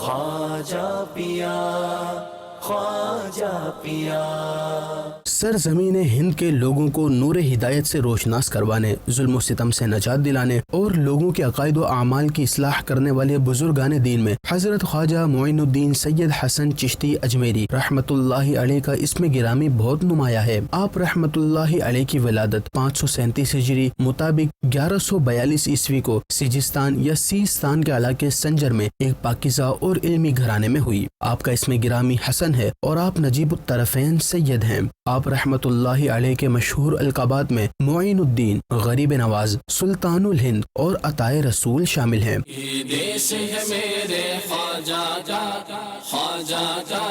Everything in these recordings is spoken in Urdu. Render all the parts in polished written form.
خواجہ پیا، خواجہ پیا۔ سرزمین ہند کے لوگوں کو نور ہدایت سے روشناس کروانے، ظلم و ستم سے نجات دلانے اور لوگوں کے عقائد و اعمال کی اصلاح کرنے والے بزرگان دین میں حضرت خواجہ معین الدین سید حسن چشتی اجمیری رحمت اللہ علیہ کا اسم گرامی بہت نمایاں ہے۔ آپ رحمت اللہ علیہ کی ولادت 537 ہجری مطابق 1142 عیسوی کو سیجستان یا سیستان کے علاقے سنجر میں ایک پاکیزہ اور علمی گھرانے میں ہوئی۔ آپ کا اسم گرامی حسن ہے اور آپ نجیب الطرفین سید ہیں۔ آپ رحمت اللہ علیہ کے مشہور القابات میں معین الدین، غریب نواز، سلطان الہند اور عطائے رسول شامل ہیں۔ یہ دیش ہے میرے خواجہ کا، خواجہ کا،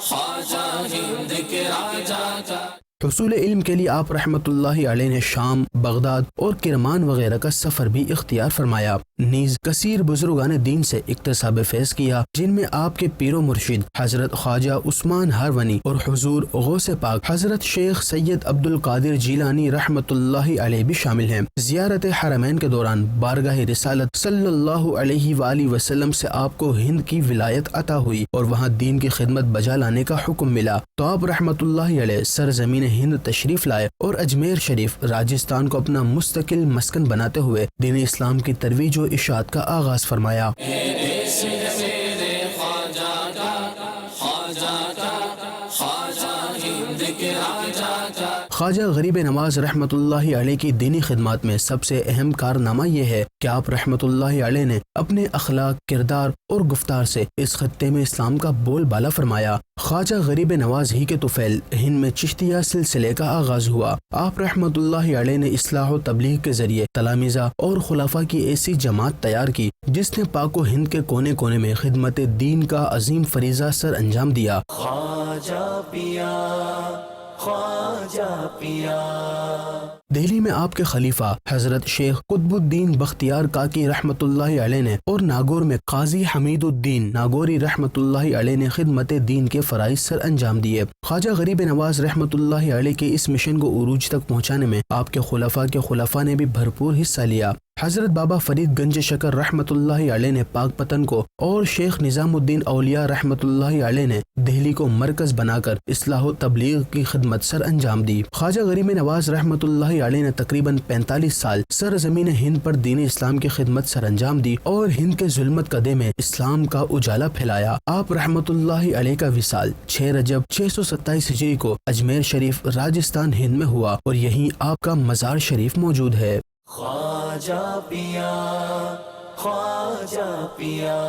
خواجہ ہند کے راجہ کا۔ حصول علم کے لیے آپ رحمت اللہ علیہ نے شام، بغداد اور کرمان وغیرہ کا سفر بھی اختیار فرمایا۔ نیز کثیر بزرگان دین سے اکتساب فیض کیا، جن میں آپ کے پیر و مرشد حضرت خواجہ عثمان ہرونی اور حضور غوث پاک حضرت شیخ سید عبد القادر جیلانی رحمت اللہ علیہ بھی شامل ہیں۔ زیارت حرمین کے دوران بارگاہ رسالت صلی اللہ علیہ وآلہ وسلم سے آپ کو ہند کی ولایت عطا ہوئی اور وہاں دین کی خدمت بجا لانے کا حکم ملا، تو آپ رحمت اللہ علیہ سرزمین ہند تشریف لائے اور اجمیر شریف راجستھان کو اپنا مستقل مسکن بناتے ہوئے دین اسلام کی ترویج و اشاعت کا آغاز فرمایا۔ خواجہ غریب نواز رحمت اللہ علیہ کی دینی خدمات میں سب سے اہم کارنامہ یہ ہے کہ آپ رحمت اللہ علیہ نے اپنے اخلاق، کردار اور گفتار سے اس خطے میں اسلام کا بول بالا فرمایا۔ خواجہ غریب نواز ہی کے طفیل ہند میں چشتیہ سلسلے کا آغاز ہوا۔ آپ رحمت اللہ علیہ نے اصلاح و تبلیغ کے ذریعے تلامذہ اور خلفاء کی ایسی جماعت تیار کی جس نے پاک و ہند کے کونے کونے میں خدمت دین کا عظیم فریضہ سر انجام دیا۔ خواجہ پیا، خواجہ پیا۔ دہلی میں آپ کے خلیفہ حضرت شیخ قطب الدین بختیار کاکی رحمت اللہ علیہ نے اور ناگور میں قاضی حمید الدین ناگوری رحمت اللہ علیہ نے خدمت دین کے فرائض سر انجام دیے۔ خواجہ غریب نواز رحمت اللہ علیہ کے اس مشن کو عروج تک پہنچانے میں آپ کے خلفاء نے بھی بھرپور حصہ لیا۔ حضرت بابا فرید گنج شکر رحمت اللہ علیہ نے پاک پتن کو اور شیخ نظام الدین اولیاء رحمت اللہ علیہ نے دہلی کو مرکز بنا کر اصلاح و تبلیغ کی خدمت سر انجام دی۔ خواجہ غریب نواز رحمت اللہ علیہ نے تقریباً 45 سال سرزمین ہند پر دین اسلام کی خدمت سر انجام دی اور ہند کے ظلمت قدے میں اسلام کا اجالا پھیلایا۔ آپ رحمت اللہ علیہ کا وصال 6 رجب 627 ہجری کو اجمیر شریف راجستھان ہند میں ہوا اور یہیں آپ کا مزار شریف موجود ہے۔ خواجہ پیا، خواجہ پیا۔